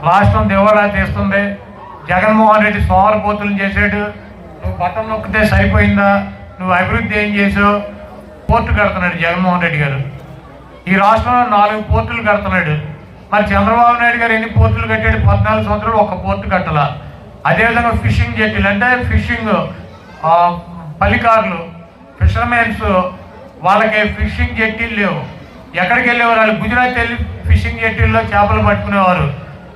రాష్ట్రం దివాళా తీస్తుంది. జగన్మోహన్ రెడ్డి సోమరపోతులు చేశాడు. నువ్వు బటన్ నొక్కితే సరిపోయిందా, నువ్వు అభివృద్ధి ఏం చేసావు? పోర్టు కడుతున్నాడు జగన్మోహన్ రెడ్డి గారు. ఈ రాష్ట్రంలో 4 పోర్టులు కడుతున్నాడు. మరి చంద్రబాబు నాయుడు గారు ఎన్ని పోర్టులు కట్టాడు? 14 సంవత్సరాలు ఒక పోర్టు కట్టాల. అదేవిధంగా ఫిషింగ్ జెట్టీలు అంటే ఫిషింగ్ పలికారులు ఫిషర్మెన్స్ వాళ్ళకి ఫిషింగ్ జెట్టీలు లేవు. ఎక్కడికి వెళ్ళేవారు? వాళ్ళు గుజరాత్ వెళ్ళి ఫిషింగ్ జెట్టీల్లో చేపలు పట్టుకునేవారు.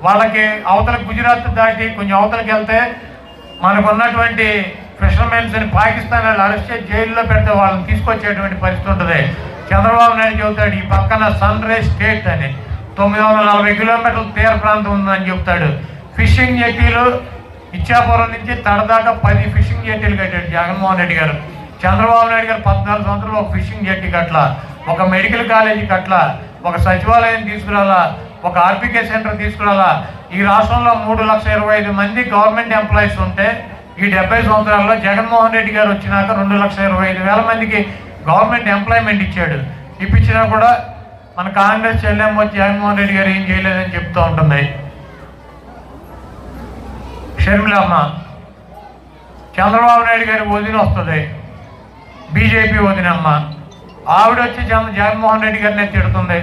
వాళ్ళకి అవతల గుజరాత్ దాటి కొంచెం అవతలకి వెళ్తే మనకు ఉన్నటువంటి ఫిషర్మెన్స్ని పాకిస్తాన్ వాళ్ళు అరెస్ట్ చేసి జైల్లో పెడితే వాళ్ళని తీసుకొచ్చేటువంటి పరిస్థితి ఉంటుంది. చంద్రబాబు నాయుడు చెబుతాడు ఈ పక్కన సన్ రైజ్ స్టేట్ అని 940 కిలోమీటర్ల తీర ప్రాంతం ఉందని చెప్తాడు. ఫిషింగ్ జెట్టీలు ఇచ్చాపురం నుంచి తడదాకా 10 ఫిషింగ్ జెట్టీలు కట్టాడు జగన్మోహన్ రెడ్డి గారు. చంద్రబాబు నాయుడు గారు 14 సంవత్సరాలు ఒక ఫిషింగ్ జెట్టి కట్ల, ఒక మెడికల్ కాలేజీ కట్ల, ఒక సచివాలయం తీసుకురాలా, ఒక ఆర్బీకే సెంటర్ తీసుకురాలా. ఈ రాష్ట్రంలో 3,25,000 మంది గవర్నమెంట్ ఎంప్లాయీస్ ఉంటే ఈ 70 సంవత్సరాల్లో జగన్మోహన్ రెడ్డి గారు వచ్చినాక 2,25,000 మందికి గవర్నమెంట్ ఎంప్లాయ్మెంట్ ఇచ్చాడు. ఇప్పించినా కూడా మన కాంగ్రెస్ చెల్లెమ్మ జగన్మోహన్ రెడ్డి గారు ఏం చేయలేదని చెప్తూ ఉంటుంది. షర్మిలమ్మ చంద్రబాబు నాయుడు గారి వదిన వస్తుంది, బీజేపీ వదినమ్మ. ఆవిడ వచ్చి జగన్మోహన్ రెడ్డి గారిని తిడుతుంది.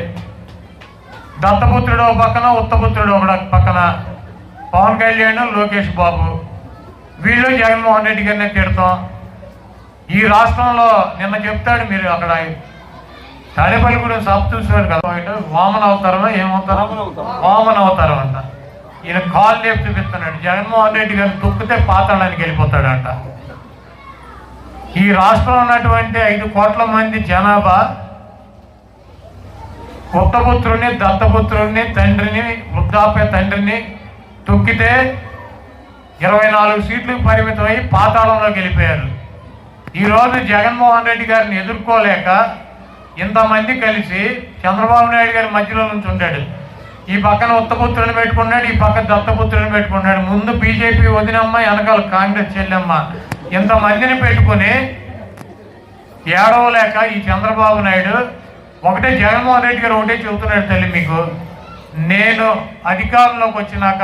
దత్తపుత్రుడు ఒక పక్కన, ఉత్తపుత్రుడు ఒక పక్కన, పవన్ కళ్యాణ్, లోకేష్ బాబు వీళ్ళు జగన్మోహన్ రెడ్డి గారిని తిడతాం. ఈ రాష్ట్రంలో నిన్న చెప్తాడు, మీరు అక్కడ తాడేపల్లి కూడా సభ చూసేవారు కదా, వామన అవతారమో ఏమవుతారో, వామన అవతారం అంట. ఈయన కాల్ లేపు చూపిస్తున్నాడు. జగన్మోహన్ రెడ్డి గారిని తొక్కితే పాతాళానికి వెళ్ళిపోతాడంట. ఈ రాష్ట్రంలో ఉన్నటువంటి 5 కోట్ల మంది జనాభా ఉత్తపుత్రుని, దత్తపుత్రుని, తండ్రిని, వృద్ధాప్య తండ్రిని తొక్కితే 24 సీట్లకు పరిమితమై పాతాళంలోకి వెళ్ళిపోయారు. ఈరోజు జగన్మోహన్ రెడ్డి గారిని ఎదుర్కోలేక ఇంతమంది కలిసి చంద్రబాబు నాయుడు గారి మధ్యలో నుంచి ఉంటాడు. ఈ పక్కన ఉత్తపుత్రుని పెట్టుకున్నాడు, ఈ పక్క దత్తపుత్రుని పెట్టుకున్నాడు. ముందు బీజేపీ వదినమ్మ, వెనకాల కాంగ్రెస్ చెల్లెమ్మ. ఇంతమందిని పెట్టుకుని ఏడవలేక ఈ చంద్రబాబు నాయుడు ఒకటే, జగన్మోహన్ రెడ్డి గారు ఒకటే చెబుతున్నాడు, తల్లి మీకు నేను అధికారంలోకి వచ్చినాక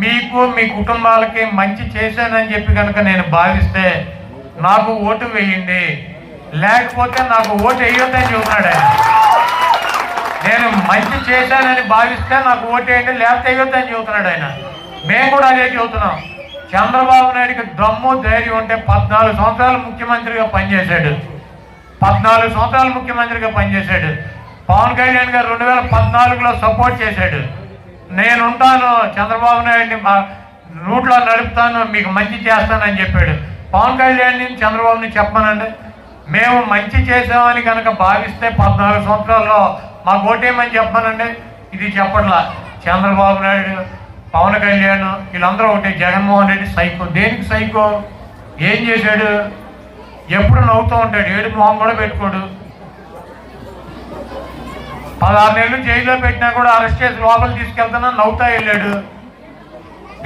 మీకు మీ కుటుంబాలకి మంచి చేశానని చెప్పి కనుక నేను భావిస్తే నాకు ఓటు వేయండి, లేకపోతే నాకు ఓటు వేయొద్దని చెబుతున్నాడు ఆయన. నేను మంచి చేశానని భావిస్తే నాకు ఓటు వేయండి, లేకపోతే వేయొద్దని చెబుతున్నాడు ఆయన. మేము కూడా అదే చెబుతున్నాం. చంద్రబాబు నాయుడికి దమ్ము ధైర్యం ఉంటే 14 సంవత్సరాలు ముఖ్యమంత్రిగా పనిచేశాడు. 14 సంవత్సరాలు ముఖ్యమంత్రిగా పనిచేశాడు. పవన్ కళ్యాణ్ గారు 2014లో సపోర్ట్ చేశాడు. నేనుంటాను, చంద్రబాబు నాయుడిని రూట్లో నడుపుతాను, మీకు మంచి చేస్తానని చెప్పాడు. పవన్ కళ్యాణ్ని, చంద్రబాబుని చెప్పమనండి. మేము మంచి చేసామని కనుక భావిస్తే 14 సంవత్సరాల్లో మాకు ఓటేమని చెప్పమనండి. ఇది చెప్పట్లా. చంద్రబాబు నాయుడు, పవన్ కళ్యాణ్ వీళ్ళందరూ ఒకటి. జగన్మోహన్ రెడ్డి సైకో. దేనికి సైకో? ఏం చేశాడు? ఎప్పుడు నవ్వుతూ ఉంటాడు, ఏడు మొహం కూడా పెట్టుకోడు. 16 నెలలు జైల్లో పెట్టినా కూడా అరెస్ట్ చేసి లోపల తీసుకెళ్తానని నవ్వుతా వెళ్ళాడు.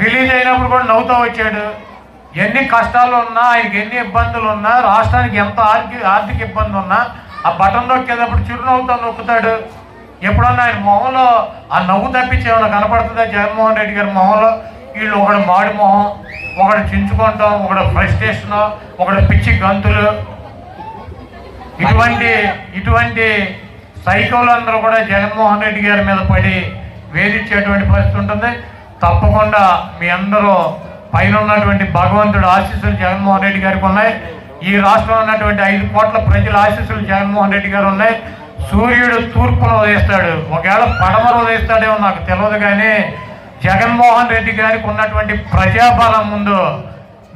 రిలీజ్ అయినప్పుడు కూడా నవ్వుతూ వచ్చాడు. ఎన్ని కష్టాలు ఉన్నా, ఆయనకి ఎన్ని ఇబ్బందులు ఉన్నా, రాష్ట్రానికి ఎంత ఆర్థిక ఇబ్బంది ఉన్నా ఆ బటన్ నొక్కేటప్పుడు చిరునవ్వుతో నొక్కుతాడు. ఎప్పుడన్నా ఆయన మొహంలో ఆ నవ్వు తప్పించి ఏమైనా కనపడుతుందా జగన్మోహన్ రెడ్డి గారి మొహంలో? వీళ్ళు ఒకడు మాడి మొహం, ఒకడు చించుకుంటాం, ఒకడు ఫ్రస్ట్రేషన్, ఒకడు పిచ్చి గంతులు. ఇటువంటి సైకోలందరూ కూడా జగన్మోహన్ రెడ్డి గారి మీద పడి వేధించేటువంటి పరిస్థితి ఉంటుంది. తప్పకుండా మీ అందరూ పైన ఉన్నటువంటి భగవంతుడు ఆశీస్సులు జగన్మోహన్ రెడ్డి గారికి ఉన్నాయి. ఈ రాష్ట్రంలో ఉన్నటువంటి 5 కోట్ల ప్రజల ఆశీస్సులు జగన్మోహన్ రెడ్డి గారు ఉన్నాయి. సూర్యుడు తూర్పున ఉదయిస్తాడు, ఒకవేళ పడమర ఉదయిస్తాడేమో నాకు తెలియదు, కానీ జగన్మోహన్ రెడ్డి గారికి ఉన్నటువంటి ప్రజాబలం ముందు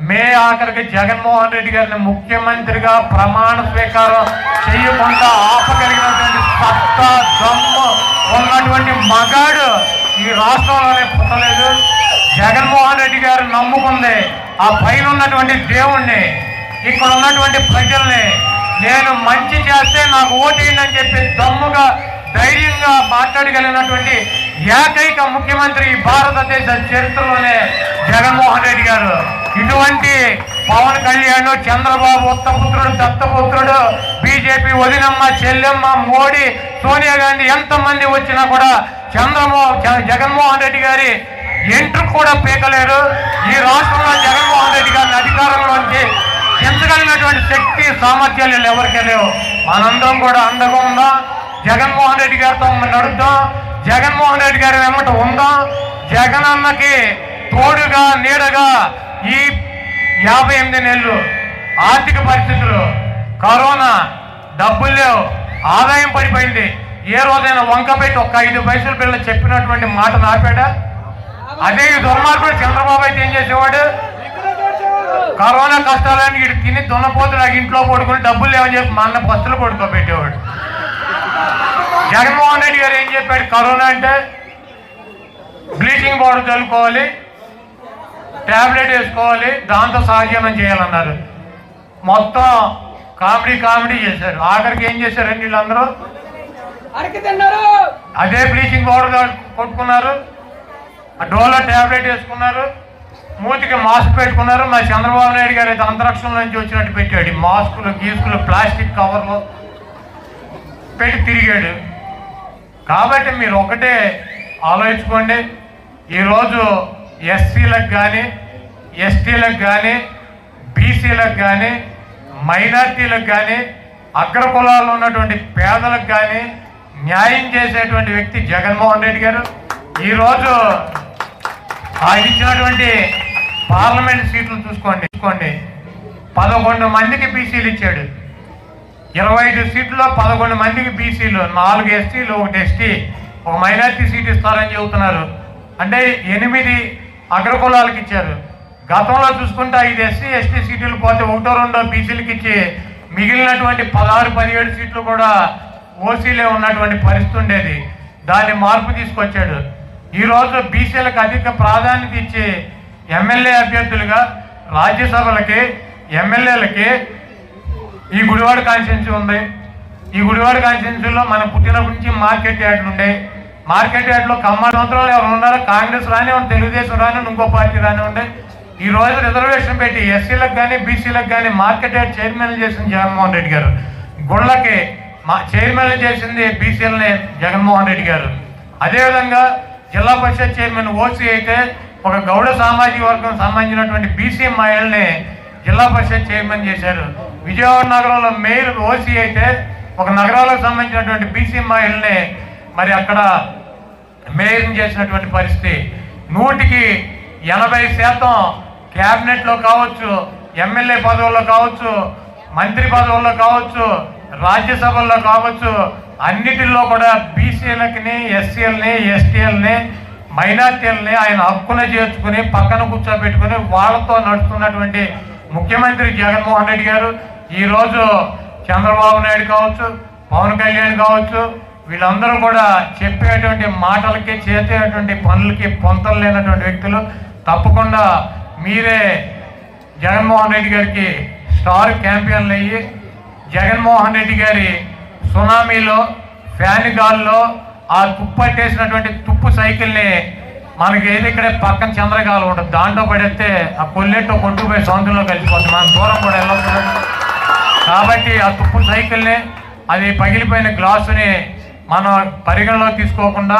మే ఆఖరికి జగన్మోహన్ రెడ్డి గారిని ముఖ్యమంత్రిగా ప్రమాణ స్వీకారం చేయకుండా ఆపగలిగినటువంటి సత్తా, దమ్ము ఉన్నటువంటి మగాడు ఈ రాష్ట్రంలోనే పుట్టలేదు. జగన్మోహన్ రెడ్డి గారు నమ్ముకుంది ఆ పైన ఉన్నటువంటి దేవుణ్ణి, ఇక్కడ ఉన్నటువంటి ప్రజల్ని. నేను మంచి చేస్తే నాకు ఓటేయండి అని చెప్పి దమ్ముగా ధైర్యంగా మాట్లాడగలిగినటువంటి ఏకైక ముఖ్యమంత్రి భారతదేశ చరిత్రలోనే జగన్మోహన్ రెడ్డి గారు. ఇటువంటి పవన్ కళ్యాణ్, చంద్రబాబు ఉత్తపుత్రుడు, దత్తపుత్రుడు, బీజేపీ వదినమ్మ, చెల్లెమ్మ, మోడీ, సోనియా గాంధీ ఎంతమంది వచ్చినా కూడా జగన్మోహన్ రెడ్డి గారి ఎంట్రు కూడా పీకలేరు. ఈ రాష్ట్రంలో జగన్మోహన్ రెడ్డి గారిని అధికారంలోంచి ఎంచగలిగినటువంటి శక్తి సామర్థ్యాలు ఎవరికీ లేవు. మనందరం కూడా అండగా ఉందాం, జగన్మోహన్ రెడ్డి గారితో నడుద్దాం, జగన్మోహన్ రెడ్డి గారి వెంబట ఉందాం. జగన్ అన్నకి తోడుగా నీడగా ఈ 58 నెలలు ఆర్థిక పరిస్థితులు, కరోనా, డబ్బులు లేవు, ఆదాయం పడిపోయింది. ఏ రోజైనా వంక పెట్టి ఒక్క 5 పైసల పిల్లలు చెప్పినటువంటి మాట ఆపాడా? అదే ఈ దుర్మార్గుడు చంద్రబాబు అయితే ఏం చేసేవాడు? కరోనా కష్టాలని ఇటు తిని దున్నపోతులు ఇంట్లో పడుకుని డబ్బులు లేవని చెప్పి మా అన్న బస్సులు పడుకోబెట్టేవాడు. జగన్మోహన్ రెడ్డి గారు ఏం చెప్పాడు? కరోనా అంటే బ్లీచింగ్ పౌడర్ చల్లుకోవాలి, ట్యాబ్లెట్ వేసుకోవాలి, దాంతో సహజీవనం చేయాలన్నారు. మొత్తం కామెడీ చేశారు. ఆఖరికి ఏం చేశారండి వీళ్ళందరూ? అదే బ్లీచింగ్ పౌడర్ కొట్టుకున్నారు, డోలో ట్యాబ్లెట్ వేసుకున్నారు, మూతికి మాస్క్ పెట్టుకున్నారు. మా చంద్రబాబు నాయుడు గారు అయితే అంతరిక్షంలో నుంచి వచ్చినట్టు పెట్టాడు. మాస్కులు గీసుకులు ప్లాస్టిక్ కవర్లు పెట్టి తిరిగాడు. కాబట్టి మీరు ఒకటే ఆలోచించుకోండి, ఈరోజు ఎస్సీలకు కానీ, ఎస్టీలకు కానీ, బీసీలకు కానీ, మైనార్టీలకు కానీ, అగ్ర కులాల్లో ఉన్నటువంటి పేదలకు కానీ న్యాయం చేసేటువంటి వ్యక్తి జగన్మోహన్ రెడ్డి గారు. ఈరోజు ఆయన ఇచ్చినటువంటి పార్లమెంట్ సీట్లు చూసుకోండి, 11 మందికి బీసీలు ఇచ్చాడు. 25 సీట్లలో 11 మందికి బీసీలు, 4 ఎస్టీలు, 1 ఎస్టీ, 1 మైనార్టీ సీట్ ఇస్తారని చెబుతున్నారు. అంటే 8 అగ్రకులాలకు ఇచ్చారు. గతంలో చూసుకుంటే 5 ఎస్సీ ఎస్టీ సీట్లు పోతే 1-2 బీసీలకు ఇచ్చి మిగిలినటువంటి 16-17 సీట్లు కూడా ఓసీలే ఉన్నటువంటి పరిస్థితి ఉండేది. దాన్ని మార్పు తీసుకొచ్చాడు. ఈరోజు బీసీలకు అధిక ప్రాధాన్యత ఇచ్చి ఎమ్మెల్యే అభ్యర్థులుగా రాజ్యసభలకి, ఎమ్మెల్యేలకి ఈ గుడివాడ కాన్స్టిట్యున్సీ ఉంది. ఈ గుడివాడ కాన్స్టిట్యున్సీలో మనం పుట్టినప్పటి నుంచి మార్కెట్ యార్డులు ఉండే. మార్కెట్ యార్డ్లో కమ్మ సంవత్సరాలు ఎవరు ఉన్నారో కాంగ్రెస్ రానివ్వండి, తెలుగుదేశం రానివ్వండి, ఇంకో పార్టీ రానివ్వండి, ఈ రోజు రిజర్వేషన్ పెట్టి ఎస్సీలకు కానీ బీసీలకు కానీ మార్కెట్ యార్డ్ చైర్మన్ చేసింది జగన్మోహన్ రెడ్డి గారు. గుళ్ళకి చైర్మన్ చేసింది బీసీలని జగన్మోహన్ రెడ్డి గారు. అదేవిధంగా జిల్లా పరిషత్ చైర్మన్ ఓసీ అయితే ఒక గౌడ సామాజిక వర్గం సంబంధించినటువంటి బీసీ మహిళల్ని జిల్లా పరిషత్ చైర్మన్ చేశారు. విజయవాడ నగరంలో మేయర్ ఓసీ అయితే ఒక నగరాలకు సంబంధించినటువంటి బీసీ మహిళల్ని మరి అక్కడ మేయర్ని చేసినటువంటి పరిస్థితి. 100కి 80% క్యాబినెట్లో కావచ్చు, ఎమ్మెల్యే పదవుల్లో కావచ్చు, మంత్రి పదవుల్లో కావచ్చు, రాజ్యసభల్లో కావచ్చు, అన్నిటిల్లో కూడా బీసీలకి, ఎస్సీలని, ఎస్టీలని, మైనార్టీలని ఆయన హక్కున చేర్చుకుని పక్కన కూర్చోబెట్టుకుని వాళ్ళతో నడుస్తున్నటువంటి ముఖ్యమంత్రి జగన్మోహన్ రెడ్డి గారు. ఈరోజు చంద్రబాబు నాయుడు కావచ్చు, పవన్ కళ్యాణ్ కావచ్చు, వీళ్ళందరూ కూడా చెప్పేటువంటి మాటలకి, చేసేటువంటి పనులకి పొంతలు లేనటువంటి వ్యక్తులు. తప్పకుండా మీరే జగన్మోహన్ రెడ్డి గారికి స్టార్ క్యాంపియన్లు అయ్యి జగన్మోహన్ రెడ్డి గారి సునామీలో, ఫ్యాన్ గాల్లో ఆ తుప్పట్టేసినటువంటి తుప్పు సైకిల్ని మనకి ఏది ఇక్కడే పక్కన చంద్రగాలు ఉంటుంది, దాంట్లో పడేస్తే ఆ కొల్లెట్టు కొట్టుకుపోయి సముద్రంలో కలిసిపోతుంది. మనం దూరం కూడా వెళ్ళదు. కాబట్టి ఆ తుప్పు సైకిల్ని, అది పగిలిపోయిన గ్లాసుని మనం పరిగణలో తీసుకోకుండా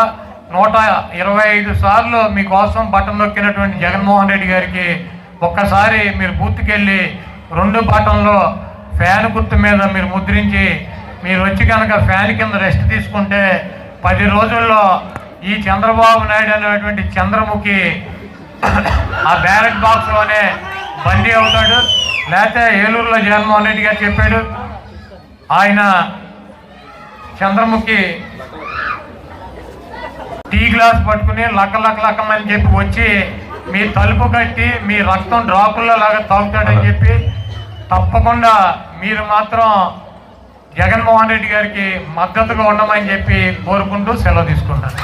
125 సార్లు మీకోసం బటన్ నొక్కినటువంటి జగన్మోహన్ రెడ్డి గారికి ఒక్కసారి మీరు బూత్కి వెళ్ళి 2 బటన్లో ఫ్యాన్ గుర్తు మీద మీరు ముద్రించి మీరు వచ్చి కనుక ఫ్యాన్ కింద రెస్ట్ తీసుకుంటే 10 రోజుల్లో ఈ చంద్రబాబు నాయుడు అనేటువంటి చంద్రముఖి ఆ బ్యాలెట్ బాక్స్లోనే బందీ అవుతాడు. లేకపోతే ఏలూరులో జగన్మోహన్ రెడ్డి గారు చెప్పాడు, ఆయన చంద్రముఖి టీ గ్లాస్ పట్టుకుని లక్కమని చెప్పి వచ్చి మీ తలుపు కట్టి మీ రక్తం డ్రాపుల్లో లాగా తాగుతాడని చెప్పి తప్పకుండా మీరు మాత్రం జగన్మోహన్ రెడ్డి గారికి మద్దతుగా ఉండమని చెప్పి కోరుకుంటూ సెలవు తీసుకుంటాను.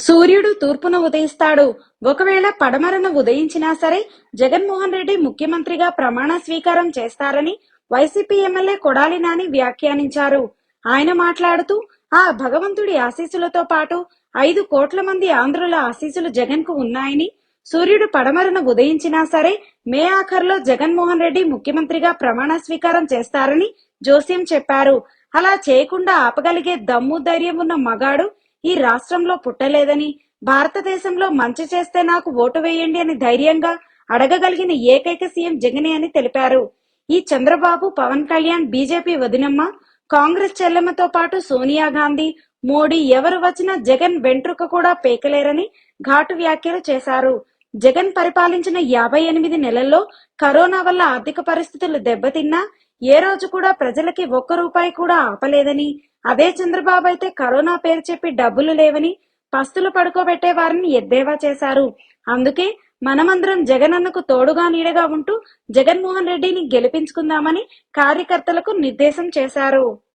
సూర్యుడు తూర్పున ఉదయిస్తాడు. ఒకవేళ పడమరన ఉదయించినా సరే జగన్మోహన్ రెడ్డి ముఖ్యమంత్రిగా ప్రమాణ స్వీకారం చేస్తారని వైసీపీ ఎమ్మెల్యే కొడాలి నాని వ్యాఖ్యానించారు. ఆయన మాట్లాడుతూ ఆ భగవంతుడి ఆశీస్సులతో పాటు 5 కోట్ల మంది ఆంధ్రుల ఆశీస్సులు జగన్ కు ఉన్నాయని, సూర్యుడు పడమరన ఉదయించినా సరే మే ఆఖరులో జగన్మోహన్ రెడ్డి ముఖ్యమంత్రిగా ప్రమాణ స్వీకారం చేస్తారని జోస్యం చెప్పారు. అలా చేయకుండా ఆపగలిగే దమ్ము ధైర్యం ఉన్న మగాడు ఈ రాష్ట్రంలో పుట్టలేదని, భారతదేశంలో మంచి చేస్తే నాకు ఓటు వేయండి అని ధైర్యంగా అడగగలిగిన ఏకైక సీఎం జగనే అని తెలిపారు. ఈ చంద్రబాబు, పవన్ కళ్యాణ్, బీజేపీ వదినమ్మ, కాంగ్రెస్ చెల్లెమ్మతో పాటు సోనియా గాంధీ, మోడీ ఎవరు వచ్చినా జగన్ వెంట్రుక కూడా పేకలేరని ఘాటు వ్యాఖ్యలు చేశారు. జగన్ పరిపాలించిన 58 నెలల్లో కరోనా వల్ల ఆర్థిక పరిస్థితులు దెబ్బతిన్నా ఏ రోజు కూడా ప్రజలకి ఒక్క రూపాయి కూడా ఆపలేదని, అదే చంద్రబాబు అయితే కరోనా పేరు చెప్పి డబ్బులు లేవని పస్తులు పడుకోబెట్టే వారిని ఎద్దేవా చేశారు. అందుకే మనమందరం జగనన్నకు తోడుగా నీడగా ఉంటూ జగన్మోహన్ రెడ్డిని గెలిపించుకుందామని కార్యకర్తలకు నిర్దేశం చేశారు.